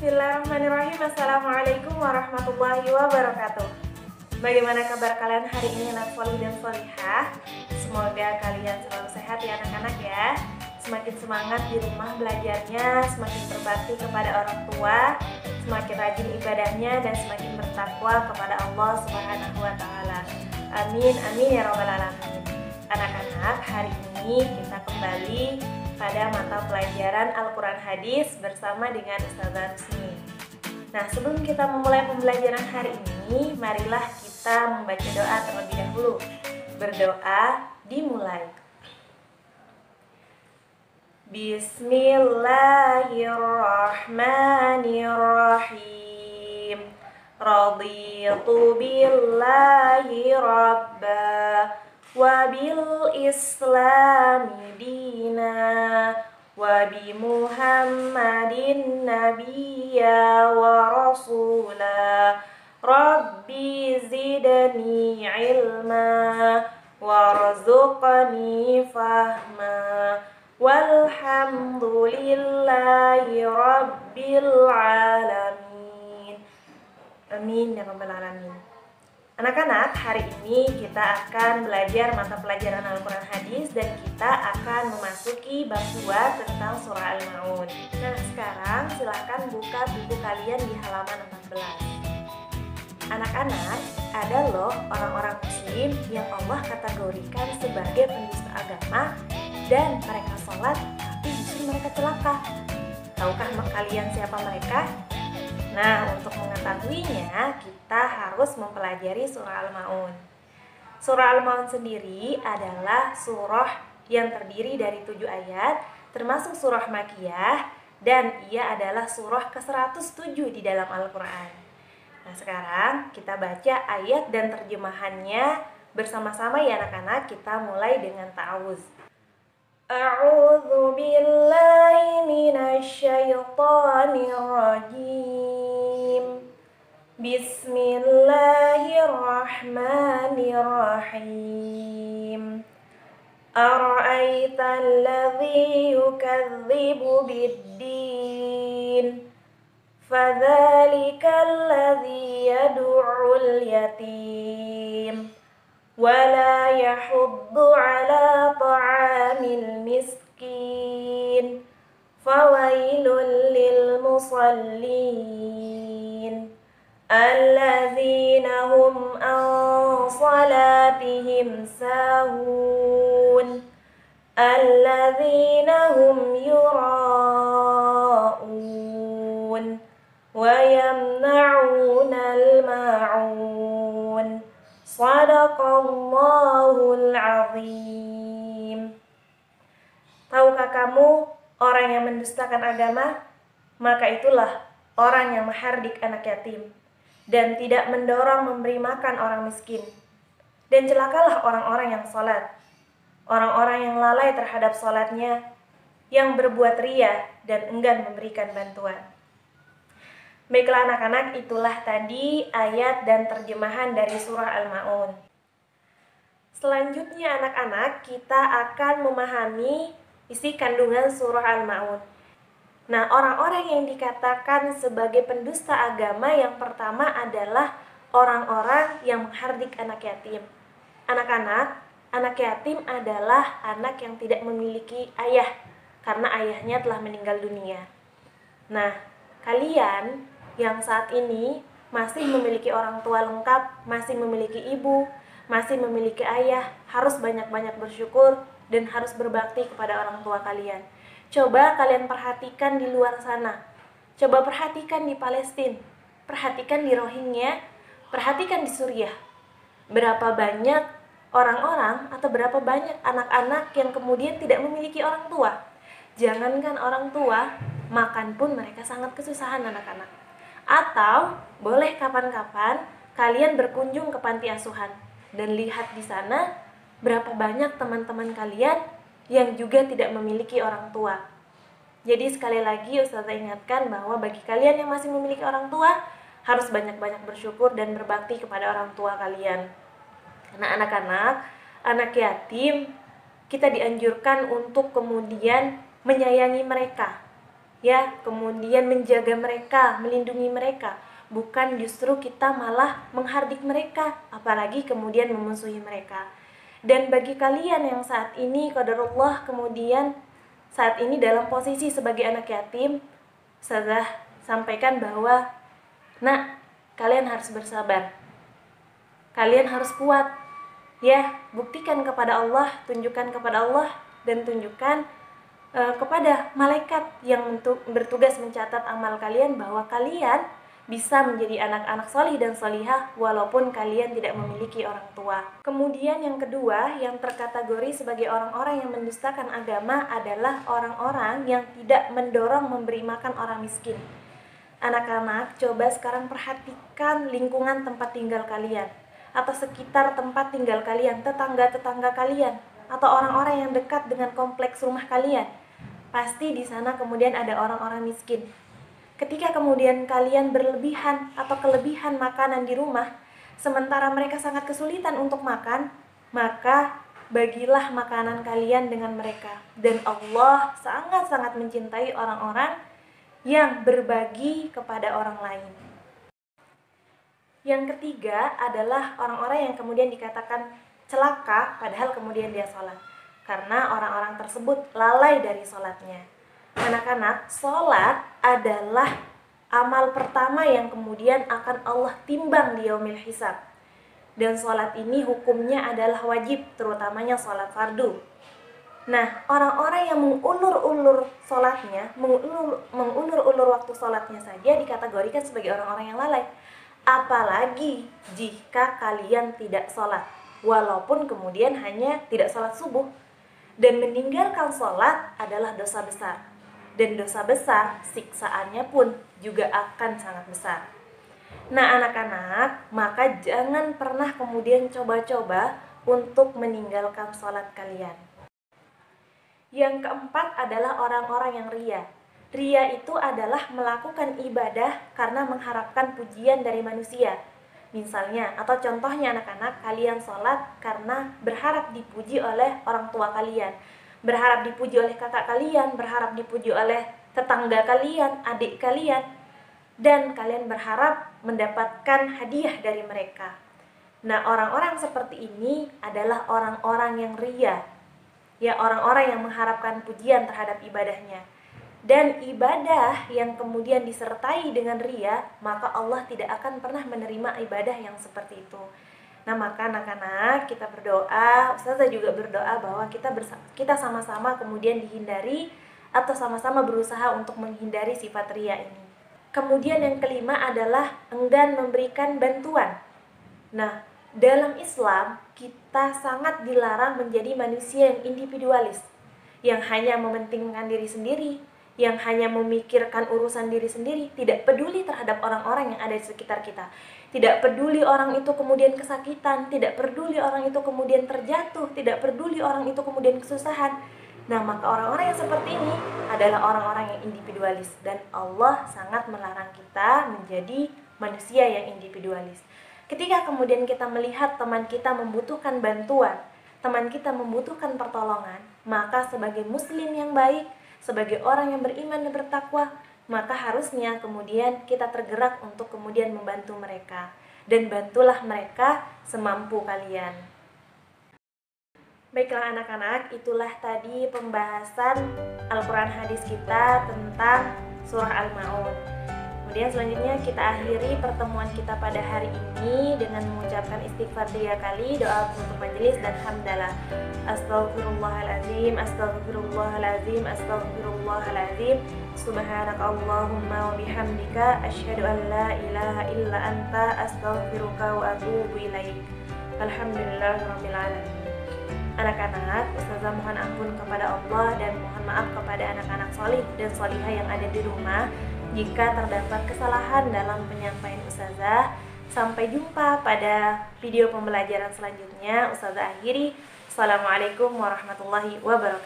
Bismillahirrahmanirrahim. Assalamualaikum warahmatullahi wabarakatuh. Bagaimana kabar kalian hari ini, anak solih dan solihah? Semoga kalian selalu sehat ya anak-anak ya. Semakin semangat di rumah belajarnya, semakin berbakti kepada orang tua, semakin rajin ibadahnya, dan semakin bertakwa kepada Allah Subhanahu wa Ta'ala. Amin, amin ya Rabbal Alamin. Anak-anak, hari ini kita kembali pada mata pelajaran Al-Quran Hadis bersama dengan Ustazah Rusmi. Nah, sebelum kita memulai pembelajaran hari ini, marilah kita membaca doa terlebih dahulu. Berdoa dimulai. Bismillahirrahmanirrahim. Raditu billahi rabba wa bil islami dina wa bi muhammadin nabiyya wa rasula rabbi zidni ilma warzuqni fahma walhamdulillahi rabbil alamin. Amin ya rabbal alamin. Anak-anak, hari ini kita akan belajar mata pelajaran Al-Quran Hadis dan kita akan memasuki bab 2 tentang surah Al-Ma'un. Nah, sekarang silahkan buka buku kalian di halaman 14. Anak-anak, ada loh orang-orang muslim yang Allah kategorikan sebagai pendusta agama dan mereka sholat tapi justru mereka celaka. Tahukah kalian siapa mereka? Nah, untuk mengetahuinya, kita harus mempelajari surah Al-Ma'un. Surah Al-Ma'un sendiri adalah surah yang terdiri dari 7 ayat, termasuk surah Makkiyah, dan ia adalah surah ke-107 di dalam Al-Quran. Nah, sekarang kita baca ayat dan terjemahannya bersama-sama ya anak-anak. Kita mulai dengan ta'awuz. A'udzu billahi minasy syaithanir rajim. Bismillahirrahmanirrahim. Ara'aital ladzi yukadzibu bid-din fadzalikal ladzi yad'ul yatim wala yahuddu ala ta'amil miskin fawailul lil musallin alladzina hum an salatihim sahun alladzina hum yura'un wa yamna'unal ma'un. Shadaqallahul azim. Tahukah kamu orang yang mendustakan agama? Maka itulah orang yang menghardik anak yatim dan tidak mendorong memberi makan orang miskin. Dan celakalah orang-orang yang sholat, orang-orang yang lalai terhadap sholatnya, yang berbuat ria dan enggan memberikan bantuan. Baiklah anak-anak, itulah tadi ayat dan terjemahan dari surah Al-Ma'un. Selanjutnya anak-anak, kita akan memahami isi kandungan surah Al-Ma'un. Nah, orang-orang yang dikatakan sebagai pendusta agama yang pertama adalah orang-orang yang menghardik anak yatim. Anak-anak, anak yatim adalah anak yang tidak memiliki ayah karena ayahnya telah meninggal dunia. Nah, kalian yang saat ini masih memiliki orang tua lengkap, masih memiliki ibu, masih memiliki ayah, harus banyak-banyak bersyukur dan harus berbakti kepada orang tua kalian. Coba kalian perhatikan di luar sana. Coba perhatikan di Palestina, perhatikan di Rohingya, perhatikan di Suriah. Berapa banyak orang-orang atau berapa banyak anak-anak yang kemudian tidak memiliki orang tua. Jangankan orang tua, makan pun mereka sangat kesusahan anak-anak. Atau boleh kapan-kapan kalian berkunjung ke panti asuhan dan lihat di sana berapa banyak teman-teman kalian yang juga tidak memiliki orang tua. Jadi sekali lagi Ustazah ingatkan bahwa bagi kalian yang masih memiliki orang tua, harus banyak-banyak bersyukur dan berbakti kepada orang tua kalian. Karena anak-anak, anak yatim, kita dianjurkan untuk kemudian menyayangi mereka. ya, kemudian menjaga mereka, melindungi mereka. Bukan justru kita malah menghardik mereka, apalagi kemudian memusuhi mereka. Dan bagi kalian yang saat ini qadarullah kemudian saat ini dalam posisi sebagai anak yatim, saya sampaikan bahwa nak, kalian harus bersabar. Kalian harus kuat. Ya, buktikan kepada Allah, tunjukkan kepada Allah, dan tunjukkan kepada malaikat yang bertugas mencatat amal kalian bahwa kalian bisa menjadi anak-anak solih dan solihah walaupun kalian tidak memiliki orang tua. Kemudian yang kedua, yang terkategori sebagai orang-orang yang mendustakan agama adalah orang-orang yang tidak mendorong memberi makan orang miskin. Anak-anak, coba sekarang perhatikan lingkungan tempat tinggal kalian, atau sekitar tempat tinggal kalian, tetangga-tetangga kalian, atau orang-orang yang dekat dengan kompleks rumah kalian. Pasti di sana kemudian ada orang-orang miskin. Ketika kemudian kalian berlebihan atau kelebihan makanan di rumah, sementara mereka sangat kesulitan untuk makan, maka bagilah makanan kalian dengan mereka. Dan Allah sangat-sangat mencintai orang-orang yang berbagi kepada orang lain. Yang ketiga adalah orang-orang yang kemudian dikatakan celaka padahal kemudian dia sholat, karena orang-orang tersebut lalai dari sholatnya. Anak-anak, sholat adalah amal pertama yang kemudian akan Allah timbang di yaumil hisab. Dan sholat ini hukumnya adalah wajib, terutamanya sholat fardu. Nah, orang-orang yang mengulur-ulur sholatnya, mengulur-ulur waktu sholatnya saja dikategorikan sebagai orang-orang yang lalai. Apalagi jika kalian tidak sholat, walaupun kemudian hanya tidak sholat subuh. Dan meninggalkan sholat adalah dosa besar. Dan dosa besar, siksaannya pun juga akan sangat besar. Nah anak-anak, maka jangan pernah kemudian coba-coba untuk meninggalkan sholat kalian. Yang keempat adalah orang-orang yang ria. Ria itu adalah melakukan ibadah karena mengharapkan pujian dari manusia. Misalnya, atau contohnya anak-anak, kalian sholat karena berharap dipuji oleh orang tua kalian, berharap dipuji oleh kakak kalian, berharap dipuji oleh tetangga kalian, adik kalian, dan kalian berharap mendapatkan hadiah dari mereka. Nah, orang-orang seperti ini adalah orang-orang yang ria, ya, orang-orang yang mengharapkan pujian terhadap ibadahnya. Dan ibadah yang kemudian disertai dengan ria, maka Allah tidak akan pernah menerima ibadah yang seperti itu. Nah, maka anak-anak kita berdoa, Ustazah juga berdoa bahwa kita sama-sama kemudian dihindari atau sama-sama berusaha untuk menghindari sifat ria ini. Kemudian yang kelima adalah enggan memberikan bantuan. Nah, dalam Islam kita sangat dilarang menjadi manusia yang individualis, yang hanya mementingkan diri sendiri, yang hanya memikirkan urusan diri sendiri, tidak peduli terhadap orang-orang yang ada di sekitar kita. Tidak peduli orang itu kemudian kesakitan, tidak peduli orang itu kemudian terjatuh, tidak peduli orang itu kemudian kesusahan. Nah, maka orang-orang yang seperti ini adalah orang-orang yang individualis, dan Allah sangat melarang kita menjadi manusia yang individualis. Ketika kemudian kita melihat teman kita membutuhkan bantuan, teman kita membutuhkan pertolongan, maka sebagai muslim yang baik, sebagai orang yang beriman dan bertakwa, maka harusnya kemudian kita tergerak untuk kemudian membantu mereka. Dan bantulah mereka semampu kalian. Baiklah anak-anak, itulah tadi pembahasan Al-Quran hadis kita tentang surah Al-Ma'un. Kemudian selanjutnya kita akhiri pertemuan kita pada hari ini dengan mengucapkan istighfar 3 kali, doa penutup majelis dan hamdalah. Astaghfirullahaladzim, astaghfirullahaladzim, astaghfirullahaladzim. Subhanakallahumma wa bihamdika asyhadu an la ilaha illa anta astaghfiruka wa atubu ilaik. Alhamdulillahirabbil alamin. Anak-anak, Ustazah mohon ampun kepada Allah dan mohon maaf kepada anak-anak solih dan solihah yang ada di rumah jika terdapat kesalahan dalam penyampaian Ustazah. Sampai jumpa pada video pembelajaran selanjutnya. Ustazah akhiri. Assalamualaikum warahmatullahi wabarakatuh.